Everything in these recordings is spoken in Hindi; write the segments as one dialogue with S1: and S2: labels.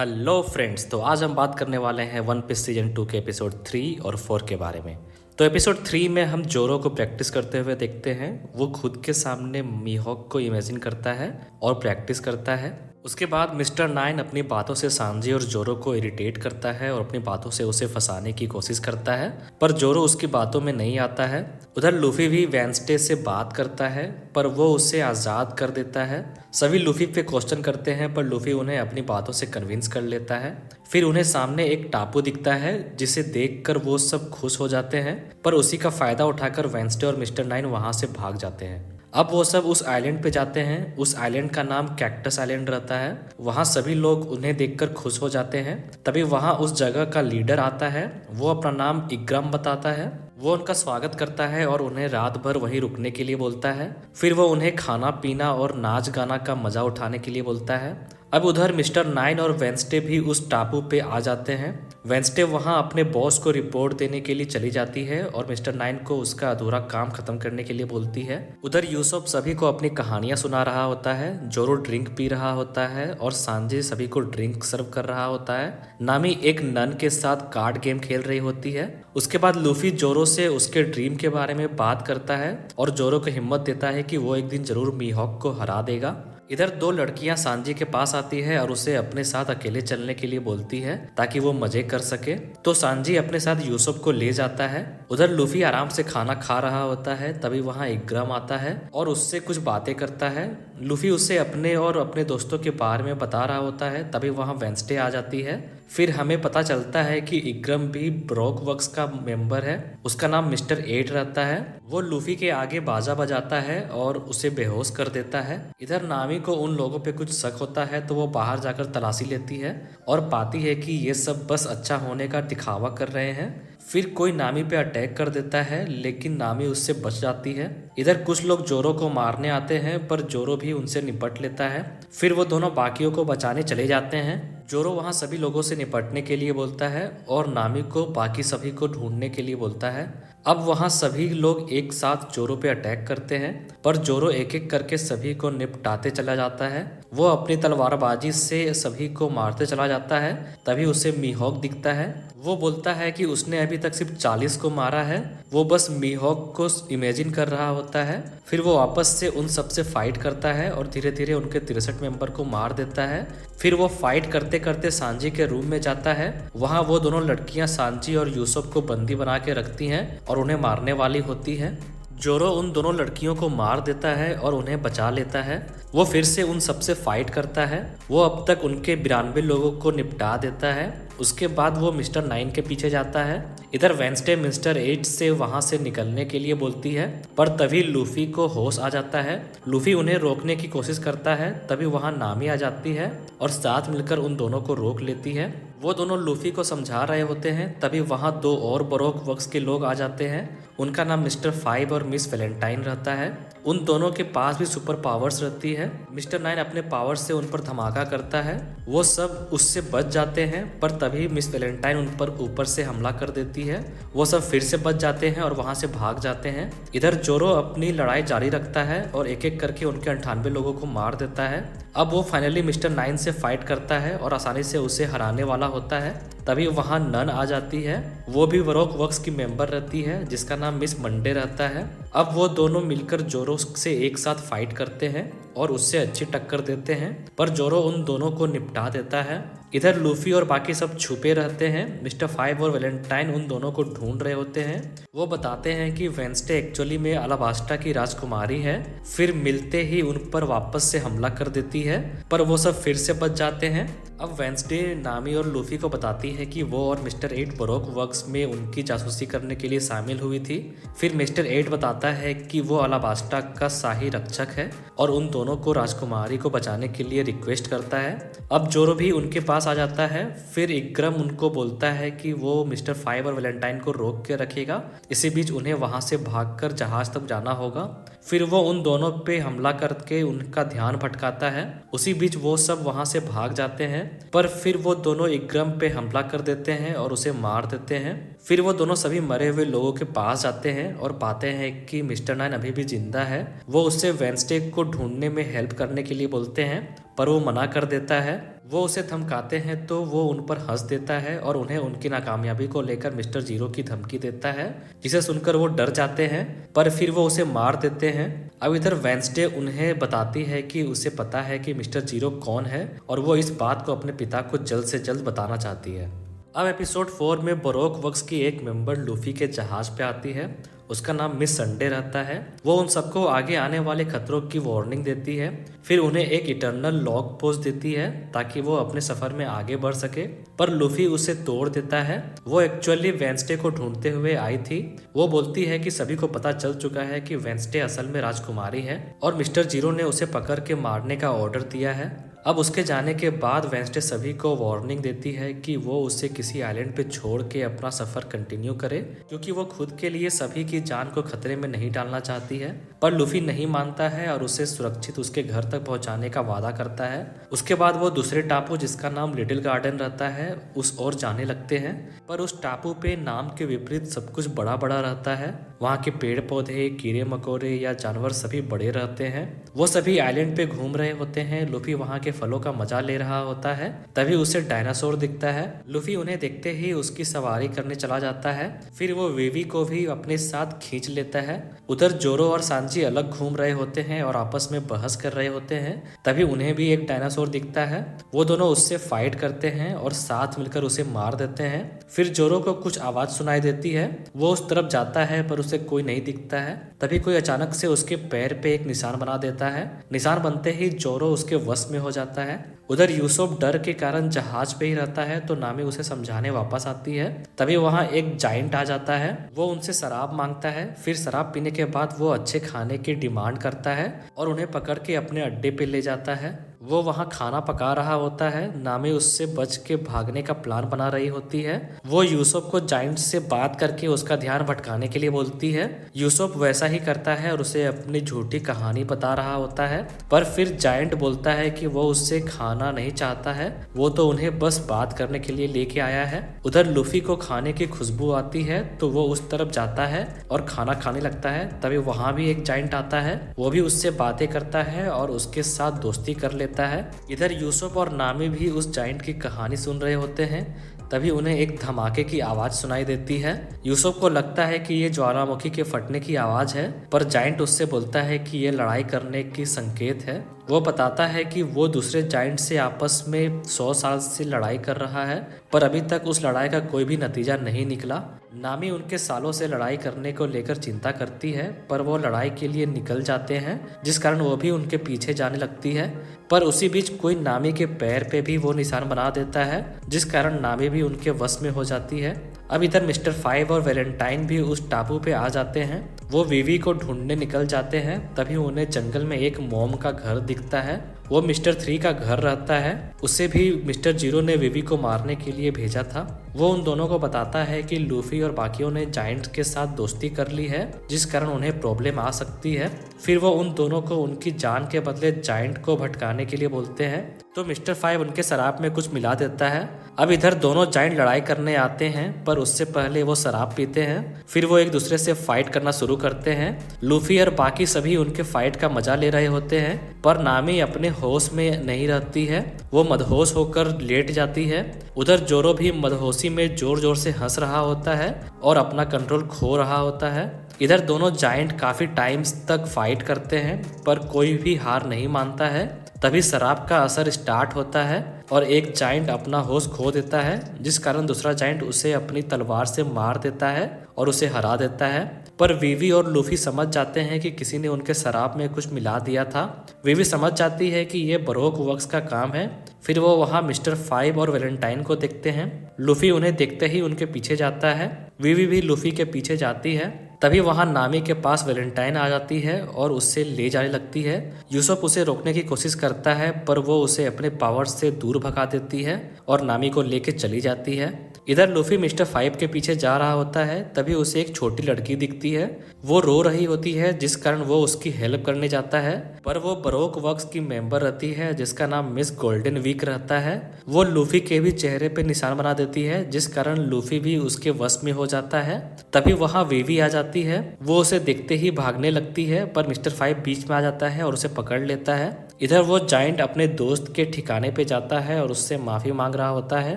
S1: हेलो फ्रेंड्स, तो आज हम बात करने वाले हैं वन पीस सीजन 2 के एपिसोड 3 और 4 के बारे में। तो एपिसोड 3 में हम जोरो को प्रैक्टिस करते हुए देखते हैं। वो खुद के सामने मीहॉक को इमेजिन करता है और प्रैक्टिस करता है। उसके बाद मिस्टर नाइन अपनी बातों से सांजी और जोरो को इरिटेट करता है और अपनी बातों से उसे फंसाने की कोशिश करता है, पर जोरो उसकी बातों में नहीं आता है। उधर लूफी भी वेंसडे से बात करता है, पर वो उसे आज़ाद कर देता है। सभी लूफी पे क्वेश्चन करते हैं, पर लूफी उन्हें अपनी बातों से कन्विंस कर लेता है। फिर उन्हें सामने एक टापू दिखता है, जिसे देखकर वो सब खुश हो जाते हैं, पर उसी का फायदा उठाकर वेंसडे और मिस्टर नाइन वहां से भाग जाते हैं। अब वो सब उस आइलैंड पे जाते हैं। उस आइलैंड का नाम कैक्टस आइलैंड रहता है। वहाँ सभी लोग उन्हें देखकर खुश हो जाते हैं। तभी वहाँ उस जगह का लीडर आता है। वो अपना नाम इग्राम बताता है। वो उनका स्वागत करता है और उन्हें रात भर वहीं रुकने के लिए बोलता है। फिर वो उन्हें खाना पीना और नाच गाना का मजा उठाने के लिए बोलता है। अब उधर मिस्टर नाइन और वेंसडे भी उस टापू पे आ जाते हैं। वेंसडे वहाँ अपने बॉस को रिपोर्ट देने के लिए चली जाती है और मिस्टर नाइन को उसका अधूरा काम खत्म करने के लिए बोलती है। उधर यूसुफ सभी को अपनी कहानियां सुना रहा होता है। जोरो ड्रिंक पी रहा होता है और सांजी सभी को ड्रिंक सर्व कर रहा होता है। नामी एक नन के साथ कार्ड गेम खेल रही होती है। उसके बाद लूफी जोरो से उसके ड्रीम के बारे में बात करता है और जोरो को हिम्मत देता है कि वो एक दिन जरूर मीहॉक को हरा देगा। इधर दो लड़कियां सांजी के पास आती है और उसे अपने साथ अकेले चलने के लिए बोलती है ताकि वो मजे कर सके। तो सांजी अपने साथ यूसुफ को ले जाता है। उधर लूफी आराम से खाना खा रहा होता है। तभी वहाँ इग्राम आता है और उससे कुछ बातें करता है। लूफी उसे अपने और अपने दोस्तों के बारे में बता रहा होता है। तभी वहाँ वेंसडे आ जाती है। फिर हमें पता चलता है कि इग्राम भी ब्रोक वर्क्स का मेंबर है। उसका नाम मिस्टर 8 रहता है। वो लूफी के आगे बाजा बजाता है और उसे बेहोश कर देता है। इधर नामी को उन लोगों पे कुछ शक होता है, तो वो बाहर जाकर तलाशी लेती है और पाती है कि ये सब बस अच्छा होने का दिखावा कर रहे हैं। फिर कोई नामी पे अटैक कर देता है, लेकिन नामी उससे बच जाती है। इधर कुछ लोग जोरो को मारने आते हैं, पर जोरो भी उनसे निपट लेता है। फिर वो दोनों बाकियों को बचाने चले जाते हैं। जोरो वहाँ सभी लोगों से निपटने के लिए बोलता है और नामी को बाकी सभी को ढूंढने के लिए बोलता है। अब वहाँ सभी लोग एक साथ जोरो पे अटैक करते हैं, पर जोरो एक एक करके सभी को निपटाते चला जाता है। वो अपनी तलवारबाजी से सभी को मारते चला जाता है। तभी उसे मीहॉक दिखता है। वो बोलता है कि उसने अभी तक सिर्फ 40 को मारा है। वो बस मीहॉक को इमेजिन कर रहा होता है। फिर वो वापस से उन सबसे फाइट करता है और धीरे धीरे उनके 63 मेंबर को मार देता है। फिर वो फाइट करते करते सांजी के रूम में जाता है। वहाँ वो दोनों लड़कियां सांजी और यूसुफ को बंदी बना के रखती हैं और उन्हें मारने वाली होती है। जोरो उन दोनों लड़कियों को मार देता है और उन्हें बचा लेता है। वो फिर से उन सबसे फाइट करता है। वो अब तक उनके 92 लोगों को निपटा देता है। उसके बाद वो मिस्टर 9 के पीछे जाता है। इधर वेंसडे मिस्टर 8 से वहां से निकलने के लिए बोलती है, पर तभी लूफी को होश आ जाता है। लूफी उन्हें रोकने की कोशिश करता है। तभी वहां नामी आ जाती है और साथ मिलकर उन दोनों को रोक लेती है। वो दोनों लूफी को समझा रहे होते हैं। तभी वहां दो और ब्रोक वर्क्स के लोग आ जाते हैं। उनका नाम मिस्टर 5 और मिस वैलेंटाइन रहता है। उन दोनों के पास भी सुपर पावर्स रहती है। मिस्टर 9 अपने पावर से उन पर धमाका करता है। वो सब उससे बच जाते हैं, पर तभी मिस वैलेंटाइन उन पर ऊपर से हमला कर देती है। वो सब फिर से बच जाते हैं और वहां से भाग जाते हैं। इधर जोरो अपनी लड़ाई जारी रखता है और एक एक करके उनके 98 लोगों को मार देता है। अब वो फाइनली मिस्टर 9 से फाइट करता है और आसानी से उसे हराने वाला होता है। तभी वहाँ नन आ जाती है। वो भी ब्रोक वर्क्स की मेंबर रहती है, जिसका नाम मिस मंडे रहता है। अब वो दोनों मिलकर जोरो से एक साथ फाइट करते हैं और उससे अच्छी टक्कर देते हैं, पर जोरो उन दोनों को निपटा देता है। इधर लूफी और बाकी सब छुपे रहते हैं। मिस्टर 5 और वैलेंटाइन उन दोनों को ढूंढ रहे होते हैं। वो बताते हैं कि वेंसडे एक्चुअली में अलाबास्टा की राजकुमारी है। फिर मिलते ही उन पर वापस से हमला कर देती है, पर वो सब फिर से बच जाते हैं। अब वेंसडे नामी और लूफी को बताती है कि वो और मिस्टर 8 ब्रोक वर्क्स में उनकी जासूसी करने के लिए शामिल हुई थी। फिर मिस्टर 8 बताता है कि वो अलाबास्टा का शाही रक्षक है और उन दोनों को राजकुमारी को बचाने के लिए रिक्वेस्ट करता है। अब जोरो भी उनके पास आ जाता है। फिर इग्राम उनको बोलता है कि वो मिस्टर 5 और वैलेंटाइन को रोक के रखेगा। इसी बीच उन्हें वहां से भागकर जहाज तक जाना होगा। फिर वो उन दोनों पे हमला करके उनका ध्यान भटकाता है। उसी बीच वो सब वहां से भाग जाते हैं, पर फिर वो दोनों इग्राम पे हमला कर देते हैं और उसे मार देते हैं। फिर वो दोनों सभी मरे हुए लोगों के पास जाते हैं और पाते हैं कि मिस्टर नाइन अभी भी जिंदा है। वो उससे वेंसडे को ढूंढने में हेल्प करने के लिए बोलते हैं, पर वो मना कर देता है। वो उसे धमकाते हैं तो वो उन पर हंस देता है और उन्हें उनकी नाकामयाबी को लेकर मिस्टर जीरो की धमकी देता है, जिसे सुनकर वो डर जाते हैं, पर फिर वो उसे मार देते हैं। अब इधर वेंसडे उन्हें बताती है कि उसे पता है कि मिस्टर जीरो कौन है और वो इस बात को अपने पिता को जल्द से जल्द बताना चाहती है। अब एपिसोड 4 में बरोक वर्क्स की एक मेंबर लूफी के जहाज पे आती है। उसका नाम मिस संडे रहता है। वो उन सबको आगे आने वाले खतरों की वार्निंग देती है, फिर उन्हें एक इटर्नल लॉग पोस्ट देती है ताकि वो अपने सफर में आगे बढ़ सके, पर लूफी उसे तोड़ देता है। वो एक्चुअली वेंसडे को ढूंढते हुए आई थी। वो बोलती है कि सभी को पता चल चुका है कि वेंसडे असल में राजकुमारी है और मिस्टर जीरो ने उसे पकड़ के मारने का ऑर्डर दिया है। अब उसके जाने के बाद वेंसडे सभी को वार्निंग देती है कि वो उसे किसी आइलैंड पे छोड़ के अपना सफर कंटिन्यू करे, क्योंकि वो खुद के लिए सभी की जान को खतरे में नहीं डालना चाहती है। पर लूफी नहीं मानता है और उसे सुरक्षित उसके घर तक पहुंचाने का वादा करता है। उसके बाद वो दूसरे टापू जिसका नाम लिटिल गार्डन रहता है उस ओर जाने लगते हैं, पर उस टापू पे नाम के विपरीत सब कुछ बड़ा बड़ा रहता है। वहाँ के पेड़ पौधे, कीड़े मकोड़े या जानवर सभी बड़े रहते हैं। वो सभी आइलैंड पे घूम रहे होते हैं। लूफी वहाँ के फलों का मजा ले रहा होता है, तभी उसे डायनासोर दिखता है। लूफी उन्हें देखते ही उसकी सवारी करने चला जाता है। फिर वो वीवी को भी अपने साथ खींच लेता है। उधर जोरो और सांची अलग घूम रहे होते हैं और आपस में बहस कर रहे होते हैं, तभी उन्हें भी एक डायनासोर दिखता है। वो दोनों उससे फाइट करते हैं और साथ मिलकर उसे मार देते हैं। फिर जोरो को कुछ आवाज सुनाई देती है। वो उस तरफ जाता है पर उसे कोई नहीं दिखता है। तभी कोई अचानक से उसके पैर पे एक निशान बना देता है। निशान बनते ही जोरो उसके वश में हो जाता है। उधर यूसुफ डर के कारण जहाज पे ही रहता है, तो नामी उसे समझाने वापस आती है। तभी वहाँ एक जाइंट आ जाता है। वो उनसे शराब मांगता है। फिर शराब पीने के बाद वो अच्छे खाने की डिमांड करता है और उन्हें पकड़ के अपने अड्डे पे ले जाता है। वो वहाँ खाना पका रहा होता है। नामी उससे बच के भागने का प्लान बना रही होती है। वो यूसुफ को जाइंट से बात करके उसका ध्यान भटकाने के लिए बोलती है। यूसुफ वैसा ही करता है और उसे अपनी झूठी कहानी बता रहा होता है, पर फिर जाइंट बोलता है कि वो उससे खाना नहीं चाहता है, वो तो उन्हें बस बात करने के लिए लेके आया है। उधर लूफी को खाने की खुशबू आती है तो वो उस तरफ जाता है और खाना खाने लगता है। तभी वहाँ भी एक जाइंट आता है। वो भी उससे बातें करता है और उसके साथ दोस्ती कर लेता है। इधर यूसुफ और नामी भी उस जाइंट की कहानी सुन रहे होते हैं। तभी उन्हें एक धमाके की आवाज सुनाई देती है। यूसुफ को लगता है कि ये ज्वालामुखी के फटने की आवाज है, पर जाइंट उससे बोलता है कि ये लड़ाई करने की संकेत है। वो बताता है कि वो दूसरे जाइंट से आपस में 100 साल से लड़ाई कर रहा है, पर अभी तक उस लड़ाई का कोई भी नतीजा नहीं निकला। नामी उनके सालों से लड़ाई करने को लेकर चिंता करती है, पर वो लड़ाई के लिए निकल जाते हैं, जिस कारण वो भी उनके पीछे जाने लगती है। पर उसी बीच कोई नामी के पैर पे भी वो निशान बना देता है, जिस कारण नामी भी उनके वश में हो जाती है। अब इधर मिस्टर 5 और वैलेंटाइन भी उस टापू पे आ जाते हैं। वो वीवी को ढूंढने निकल जाते हैं। तभी उन्हें जंगल में एक मोम का घर दिखता है। वो मिस्टर 3 का घर रहता है। उसे भी मिस्टर जीरो ने वीवी को मारने के लिए भेजा था। वो उन दोनों को बताता है कि लूफी और बाकियों ने जाइंट्स के साथ दोस्ती कर ली है, जिस कारण उन्हें प्रॉब्लम आ सकती है। फिर वो उन दोनों को उनकी जान के बदले जाइंट को भटकाने के लिए बोलते हैं, तो मिस्टर 5 उनके शराब में कुछ मिला देता है। अब इधर दोनों जाइंट लड़ाई करने आते हैं, पर उससे पहले वो शराब पीते हैं। फिर वो एक दूसरे से फाइट करना शुरू करते हैं। लूफी और बाकी सभी उनके फाइट का मजा ले रहे होते हैं, पर नामी अपने होश में नहीं रहती है। वो मदहोश होकर लेट जाती है। उधर जोरो भी मदहोशी में जोर जोर से हंस रहा होता है और अपना कंट्रोल खो रहा होता है। इधर दोनों जाइंट काफी टाइम्स तक फाइट करते हैं, पर कोई भी हार नहीं मानता है। तभी शराब का असर स्टार्ट होता है और एक जाइंट अपना होश खो देता है, जिस कारण दूसरा जाइंट उसे अपनी तलवार से मार देता है और उसे हरा देता है। पर वीवी और लूफी समझ जाते हैं कि किसी ने उनके शराब में कुछ मिला दिया था। वीवी समझ जाती है कि ये बरोक वर्क्स का काम है। फिर वो वहाँ मिस्टर 5 और वैलेंटाइन को देखते हैं। लूफी उन्हें देखते ही उनके पीछे जाता है। वीवी भी लूफी के पीछे जाती है। तभी वहाँ नामी के पास वैलेंटाइन आ जाती है और उससे ले जाने लगती है। यूसुफ उसे रोकने की कोशिश करता है पर वो उसे अपने पावर से दूर भगा देती है और नामी को लेके चली जाती है। इधर लूफी मिस्टर 5 के पीछे जा रहा होता है, तभी उसे एक छोटी लड़की दिखती है। वो रो रही होती है जिस कारण वो उसकी हेल्प करने जाता है, पर वो बरोक वर्क्स की मेंबर रहती है जिसका नाम मिस गोल्डन वीक रहता है। वो लूफी के भी चेहरे पे निशान बना देती है जिस कारण लूफी भी उसके वश में हो जाता है। तभी वहाँ वीवी आ जाती है। वो उसे देखते ही भागने लगती है पर मिस्टर 5 बीच में आ जाता है और उसे पकड़ लेता है। इधर वो जाइंट अपने दोस्त के ठिकाने पे जाता है और उससे माफी मांग रहा होता है।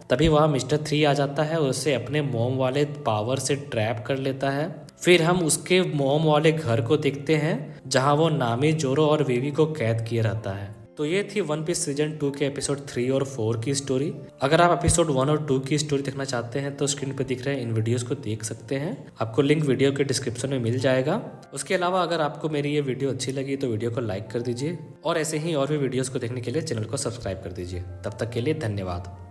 S1: तभी वहाँ मिस्टर 3 आ जाता है और उसे अपने मोम वाले पावर से ट्रैप कर लेता है। फिर हम उसके मोम वाले घर को देखते हैं जहाँ वो नामी, जोरो और वीवी को कैद किए रहता है। तो ये थी वन पीस सीजन 2 के एपिसोड 3 और 4 की स्टोरी। अगर आप एपिसोड 1 और 2 की स्टोरी देखना चाहते हैं तो स्क्रीन पर दिख रहे इन वीडियोस को देख सकते हैं। आपको लिंक वीडियो के डिस्क्रिप्शन में मिल जाएगा। उसके अलावा अगर आपको मेरी ये वीडियो अच्छी लगी तो वीडियो को लाइक कर दीजिए और ऐसे ही और भी वीडियोस को देखने के लिए चैनल को सब्सक्राइब कर दीजिए। तब तक के लिए धन्यवाद।